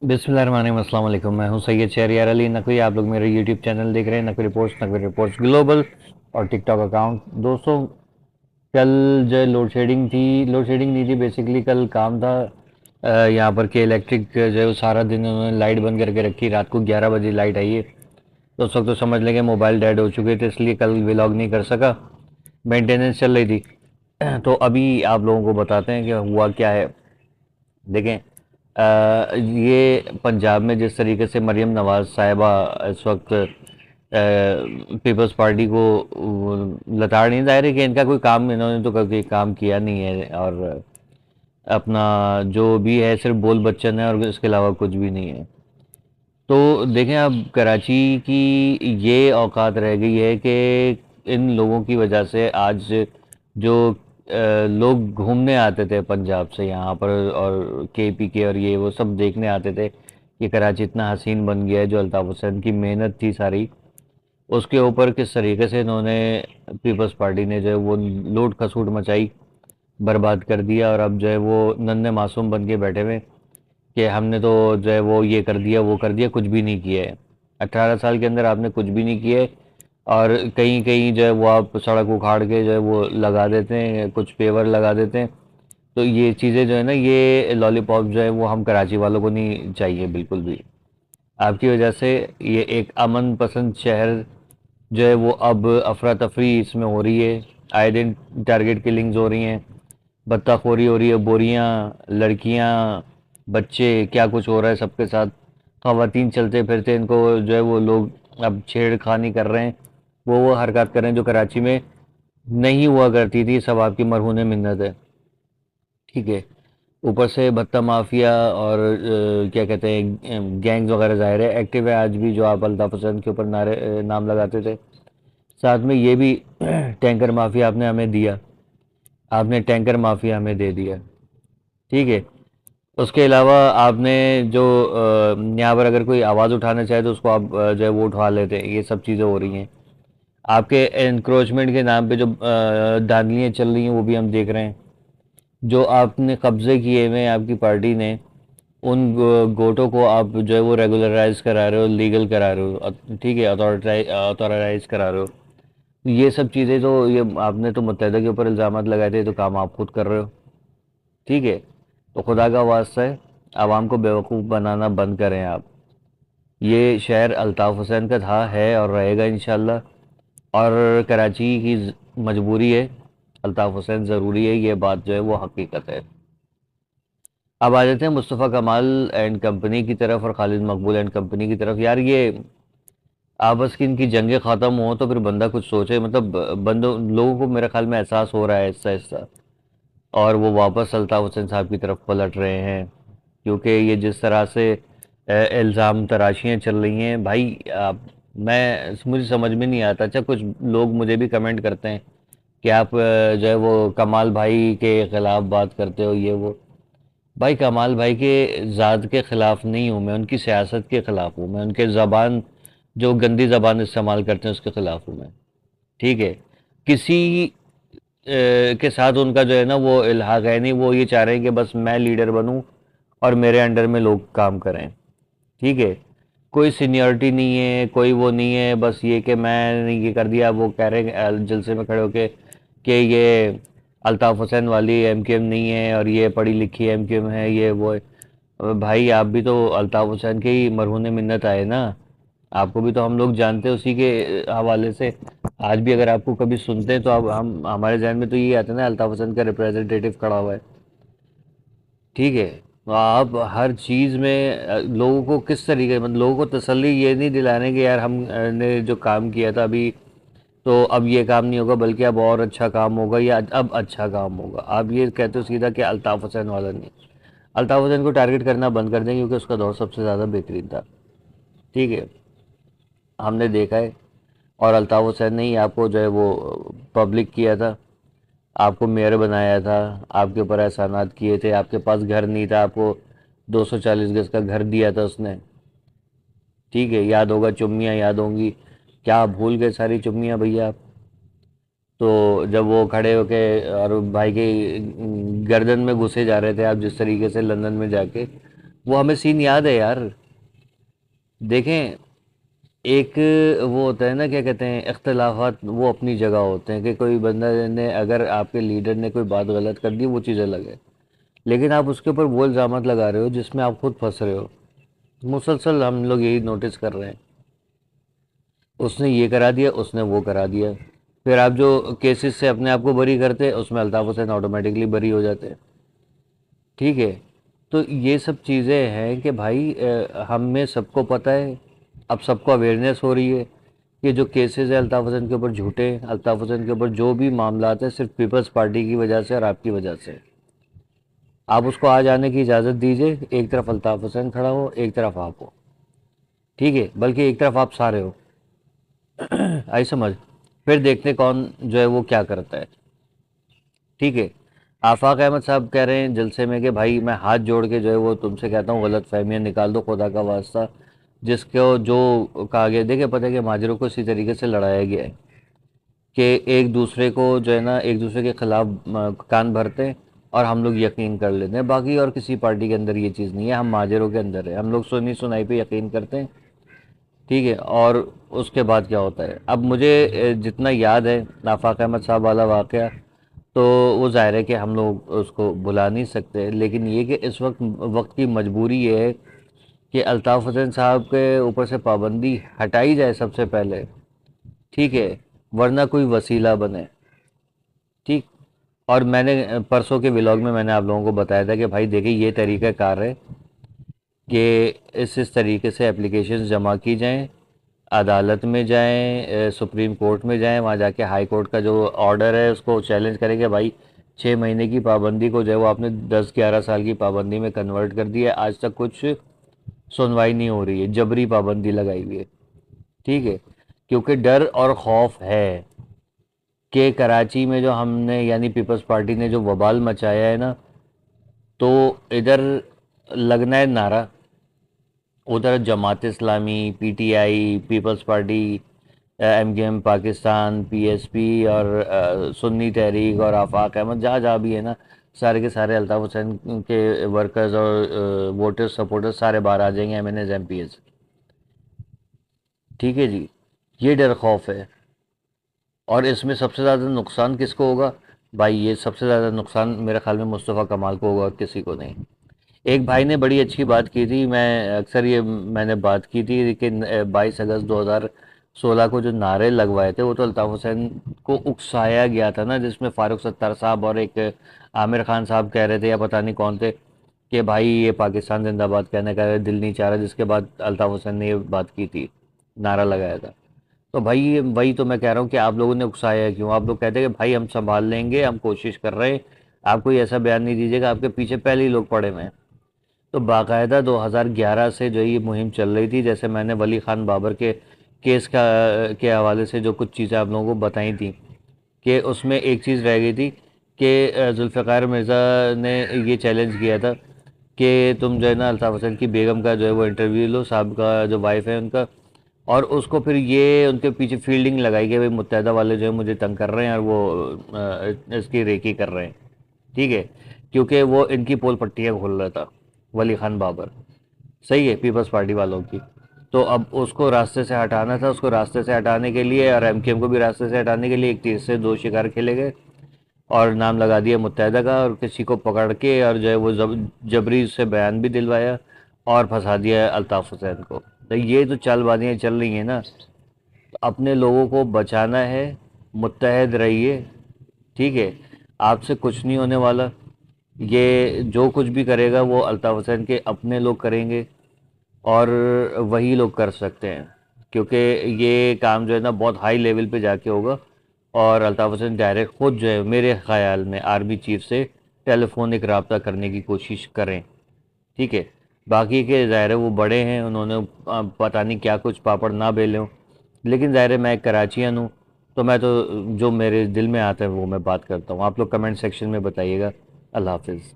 बिस्मिल्लाहिर्रहमानिर्रहीम, अस्सलाम वालेकुम। मैं हूं सैयद शहरियार अली नकवी। आप लोग मेरे यूट्यूब चैनल देख रहे हैं, नकवी रिपोर्ट्स ग्लोबल और टिकटॉक अकाउंट। दोस्तों, कल जो है लोड शेडिंग थी। लोड शेडिंग नहीं थी, बेसिकली कल काम था यहाँ पर कि इलेक्ट्रिक जो है वो सारा दिन उन्होंने लाइट बंद करके रखी। रात को 11 बजे लाइट आई है, तो उस वक्त तो समझ लेंगे मोबाइल डेड हो चुके थे, इसलिए कल व्लॉग नहीं कर सका। मेंटेनेंस चल रही थी। तो अभी आप लोगों को बताते हैं कि हुआ क्या है। देखें, ये पंजाब में जिस तरीके से मरीम नवाज साहिबा इस वक्त पीपल्स पार्टी को लताड़ नहीं, जाहिर है कि इनका कोई काम, इन्होंने तो कभी काम किया नहीं है, और अपना जो भी है सिर्फ बोल बच्चन है और इसके अलावा कुछ भी नहीं है। तो देखें, अब कराची की ये औकात रह गई है कि इन लोगों की वजह से आज जो लोग घूमने आते थे पंजाब से यहाँ पर, और KPK और ये वो सब देखने आते थे कि कराची इतना हसीन बन गया है। जो अल्ताफ़ हुसैन की मेहनत थी सारी, उसके ऊपर किस तरीके से इन्होंने, पीपल्स पार्टी ने जो है वो लूट खसूट मचाई, बर्बाद कर दिया। और अब जो है वो नन्हे मासूम बन के बैठे हुए कि हमने तो जो है वो ये कर दिया वो कर दिया, कुछ भी नहीं किया है। 18 साल के अंदर आपने कुछ भी नहीं किया है। और कहीं कहीं जो है वो आप सड़क उखाड़ के जो है वो लगा देते हैं, कुछ पेवर लगा देते हैं। तो ये चीज़ें जो है ना, ये लॉलीपॉप जो है वो हम कराची वालों को नहीं चाहिए बिल्कुल भी। आपकी वजह से ये एक अमन पसंद शहर जो है वो अब अफरा तफरी इसमें हो रही है। आए दिन टारगेट किलिंग्स हो रही हैं, बत्ताखोरी हो रही है, बोरियां, लड़कियां, बच्चे, क्या कुछ हो रहा है सबके साथ। खवातीन चलते फिरते, इनको जो है वो लोग अब छेड़खानी कर रहे हैं, वो हरकत कर रहे हैं जो कराची में नहीं हुआ करती थी। सब आपकी मरहून मिन्नत है, ठीक है। ऊपर से भत्ता माफिया और क्या कहते हैं गैंग्स वगैरह ज़ाहिर है एक्टिव है आज भी, जो आप अल्ताफ़ हुसैन के ऊपर नारे नाम लगाते थे। साथ में ये भी टैंकर माफिया आपने हमें दिया, आपने टैंकर माफिया हमें दे दिया, ठीक है। उसके अलावा आपने जो यहाँ पर अगर कोई आवाज़ उठाना चाहे तो उसको आप जो है वो उठा लेते हैं। ये सब चीज़ें हो रही हैं आपके एनक्रोचमेंट के नाम पे। जो धांधलियाँ चल रही हैं वो भी हम देख रहे हैं। जो आपने कब्जे किए हुए हैं आपकी पार्टी ने, उन गोटों को आप जो है वो रेगुलराइज करा रहे हो, लीगल करा रहे हो, ठीक है, अथॉराइज करा रहे हो। ये सब चीज़ें तो, ये आपने तो मुत्तहिदा के ऊपर इल्ज़ामात लगाए थे, तो काम आप खुद कर रहे हो, ठीक है। तो खुदा का वास्ता है, आवाम को बेवकूफ़ बनाना बंद करें आप। ये शहर अल्ताफ़ हुसैन का था, है और रहेगा इंशाल्लाह। और कराची की मजबूरी है, अल्ताफ़ हुसैन ज़रूरी है, ये बात जो है वो हकीकत है। अब आ जाते हैं मुस्तफ़ा कमाल एंड कंपनी की तरफ और खालिद मकबूल एंड कंपनी की तरफ। यार, ये आपस की इनकी जंगें ख़त्म हो तो फिर बंदा कुछ सोचे। मतलब बंदों लोगों को मेरे ख्याल में एहसास हो रहा है ऐसा ऐसा, और वो वापस अल्ताफ़ हुसैन साहब की तरफ पलट रहे हैं। क्योंकि ये जिस तरह से इल्ज़ाम तराशियाँ चल रही हैं भाई, मुझे समझ में नहीं आता। अच्छा, कुछ लोग मुझे भी कमेंट करते हैं कि आप जो है वो कमाल भाई के ख़िलाफ़ बात करते हो, ये वो। भाई, कमाल भाई के ज़ात के ख़िलाफ़ नहीं हूँ मैं, उनकी सियासत के ख़िलाफ़ हूँ मैं। उनके ज़बान, जो गंदी ज़बान इस्तेमाल करते हैं, उसके ख़िलाफ़ हूँ मैं, ठीक है। किसी के साथ उनका जो है ना वो इल्हाक है नहीं। वो ये चाह रहे हैं कि बस मैं लीडर बनूं और मेरे अंडर में लोग काम करें, ठीक है। कोई सीनियरिटी नहीं है, कोई वो नहीं है, बस ये कि मैंने ये कर दिया। वो कह रहे हैं जलसे में खड़े होके कि ये अल्ताफ़ हुसैन वाली MQM नहीं है और ये पढ़ी लिखी MQM है, ये वो है। अबे भाई, आप भी तो अल्ताफ़ हुसैन के ही मरहून मिन्नत आए ना। आपको भी तो हम लोग जानते हैं उसी के हवाले से। आज भी अगर आपको कभी सुनते हैं तो अब हम हमारे जहन में तो ये आता है ना, अल्ताफ़ हुसैन का रिप्रेजेंटेटिव खड़ा हुआ है, ठीक है। तो आप हर चीज़ में लोगों को किस तरीके, मतलब लोगों को तसल्ली ये नहीं दिलाने कि यार हम ने जो काम किया था अभी, तो अब ये काम नहीं होगा बल्कि अब और अच्छा काम होगा, या अब अच्छा काम होगा। आप ये कहते हो सीधा कि अल्ताफ़ हुसैन वाला नहीं। अल्ताफ़ हुसैन को टारगेट करना बंद कर दें, क्योंकि उसका दौर सबसे ज़्यादा बेहतरीन था, ठीक है। हमने देखा है। और अल्ताफ़ हुसैन ने ही आपको जो है वो पब्लिक किया था, आपको मेयर बनाया था, आपके ऊपर एहसानात किए थे। आपके पास घर नहीं था, आपको 240 गज का घर दिया था उसने, ठीक है। याद होगा, चुम्मियाँ याद होंगी, क्या भूल गए सारी चुम्मियाँ भैया आप। तो जब वो खड़े होके और भाई के गर्दन में घुसे जा रहे थे आप, जिस तरीके से लंदन में जाके, وہ ہمیں سین یاد ہے یار. دیکھیں ایک وہ ہوتا ہے نا کیا کہتے ہیں اختلافات وہ اپنی جگہ ہوتے ہیں کہ کوئی بندہ نے اگر آپ کے لیڈر نے کوئی بات غلط کر دی وہ چیز الگ ہے، لیکن آپ اس کے اوپر وہ الزامات لگا رہے ہو جس میں آپ خود پھنس رہے ہو. مسلسل ہم لوگ یہی نوٹس کر رہے ہیں، اس نے یہ کرا دیا، اس نے وہ کرا دیا. پھر آپ جو کیسز سے اپنے آپ کو بری کرتے اس میں الطاف حسین آٹومیٹکلی بری ہو جاتے. ٹھیک ہے، تو یہ سب چیزیں ہیں کہ بھائی ہم میں سب کو پتہ ہے، اب سب کو اویئرنیس ہو رہی ہے کہ جو کیسز ہیں الطاف حسین کے اوپر جھوٹے، الطاف حسین کے اوپر جو بھی معاملات ہیں صرف پیپلز پارٹی کی وجہ سے اور آپ کی وجہ سے. آپ اس کو آ جانے کی اجازت دیجئے، ایک طرف الطاف حسین کھڑا ہو، ایک طرف آپ ہو. ٹھیک ہے، بلکہ ایک طرف آپ سارے ہو. آئی سمجھ؟ پھر دیکھتے کون جو ہے وہ کیا کرتا ہے. ٹھیک ہے. آفاق احمد صاحب کہہ رہے ہیں جلسے میں کہ بھائی میں ہاتھ جوڑ کے جو ہے وہ تم سے کہتا ہوں غلط فہمیاں نکال دو خدا کا واسطہ. جس کو جو کہا گیا، دیکھیں پتہ ہے کہ مہاجروں کو اسی طریقے سے لڑایا گیا ہے کہ ایک دوسرے کو جو ہے نا ایک دوسرے کے خلاف کان بھرتے ہیں اور ہم لوگ یقین کر لیتے ہیں. باقی اور کسی پارٹی کے اندر یہ چیز نہیں ہے، ہم مہاجروں کے اندر ہے، ہم لوگ سنی سنائی پہ یقین کرتے ہیں. ٹھیک ہے. اور اس کے بعد کیا ہوتا ہے، اب مجھے جتنا یاد ہے آفاق احمد صاحب والا واقعہ، تو وہ ظاہر ہے کہ ہم لوگ اس کو بھلا نہیں سکتے، لیکن یہ کہ اس وقت کی مجبوری یہ ہے کہ الطاف حسین صاحب کے اوپر سے پابندی ہٹائی جائے سب سے پہلے. ٹھیک ہے، ورنہ کوئی وسیلہ بنے. ٹھیک. اور میں نے پرسوں کے ولاگ میں نے آپ لوگوں کو بتایا تھا کہ بھائی دیکھیں یہ طریقہ کار ہے کہ اس طریقے سے اپلیکیشنز جمع کی جائیں، عدالت میں جائیں، سپریم کورٹ میں جائیں، وہاں جا کے ہائی کورٹ کا جو آرڈر ہے اس کو چیلنج کریں کہ بھائی 6 مہینے کی پابندی کو جو ہے وہ آپ نے 10-11 سال کی پابندی میں کنورٹ کر دیا ہے، آج تک کچھ سنوائی نہیں ہو رہی ہے، جبری پابندی لگائی ہوئی ہے. ٹھیک ہے. کیونکہ ڈر اور خوف ہے کہ کراچی میں جو ہم نے یعنی پیپلز پارٹی نے جو وبال مچایا ہے نا، تو ادھر لگنا ہے نعرہ، ادھر Jamaat Islami, P T I, Peoples Party, M Q M Pakistan, P S P اور سنی تحریک اور آفاق احمد جہاں جہاں بھی ہے نا، سارے کے سارے الطاف حسین کے ورکرز اور ووٹرز سپورٹرز سارے باہر آ جائیں گے، M N As, M P As. ٹھیک ہے جی. یہ ڈر خوف ہے. اور اس میں سب سے زیادہ نقصان کس کو ہوگا بھائی؟ یہ سب سے زیادہ نقصان میرے خیال میں مصطفیٰ کمال کو ہوگا، کسی کو نہیں. ایک بھائی نے بڑی اچھی بات کی تھی، میں اکثر یہ میں نے بات کی تھی کہ 22 اگست 2016 کو جو نعرے لگوائے تھے وہ تو الطاف حسین کو اکسایا گیا تھا نا، جس میں فاروق ستار صاحب اور ایک عامر خان صاحب کہہ رہے تھے یا پتہ نہیں کون تھے کہ بھائی یہ پاکستان زندہ باد کہنے کا دل نہیں چاہ رہا، جس کے بعد الطاف حسین نے یہ بات کی تھی، نعرہ لگایا تھا. تو بھائی وہی تو میں کہہ رہا ہوں کہ آپ لوگوں نے اکسایا ہے کیوں؟ آپ لوگ کہتے ہیں کہ بھائی ہم سنبھال لیں گے، ہم کوشش کر رہے ہیں، آپ کوئی ایسا بیان نہیں دیجیے گا، آپ کے پیچھے پہلے ہی لوگ پڑے ہوئے ہیں. تو باقاعدہ 2011 سے جو یہ مہم چل رہی تھی، جیسے میں نے ولی خان بابر کے کیس کے حوالے سے جو کچھ چیزیں آپ لوگوں کو بتائی تھیں، کہ اس میں ایک چیز رہ گئی تھی کہ ذوالفقار مرزا نے یہ چیلنج کیا تھا کہ تم جو ہے نا الطاف حسین کی بیگم کا جو ہے وہ انٹرویو لو، صاحب کا جو وائف ہے ان کا، اور اس کو پھر یہ ان کے پیچھے فیلڈنگ لگائی کہ بھائی متحدہ والے جو ہے مجھے تنگ کر رہے ہیں اور وہ اس کی ریکی کر رہے ہیں. ٹھیک ہے، کیونکہ وہ ان کی پول پٹیاں کھول رہا تھا ولی خان بابر. صحیح ہے، پیپلز پارٹی والوں کی. تو اب اس کو راستے سے ہٹانا تھا، اس کو راستے سے ہٹانے کے لیے اور ایم کیو ایم کو بھی راستے سے ہٹانے کے لیے ایک تیر سے دو شکار کھیلے گئے اور نام لگا دیا متحدہ کا، اور کسی کو پکڑ کے اور جو ہے وہ جبری سے بیان بھی دلوایا اور پھنسا دیا الطاف حسین کو. تو یہ تو چال بازیاں چل رہی ہیں نا. تو اپنے لوگوں کو بچانا ہے، متحد رہیے. ٹھیک ہے، آپ سے کچھ نہیں ہونے والا. یہ جو کچھ بھی کرے گا وہ الطاف حسین کے اپنے لوگ کریں گے اور وہی لوگ کر سکتے ہیں، کیونکہ یہ کام جو ہے نا بہت ہائی لیول پہ جا کے ہوگا. اور الطاف حسین ڈائریکٹ خود جو ہے میرے خیال میں آرمی چیف سے ٹیلی فونک رابطہ کرنے کی کوشش کریں. ٹھیک ہے. باقی کے ظاہر ہے وہ بڑے ہیں، انہوں نے پتہ نہیں کیا کچھ پاپڑ نہ بیلے ہوں، لیکن ظاہر ہے میں ایک کراچیان ہوں، تو میں تو جو میرے دل میں آتا ہے وہ میں بات کرتا ہوں. آپ لوگ کمنٹ سیکشن میں بتائیے گا. اللہ حافظ.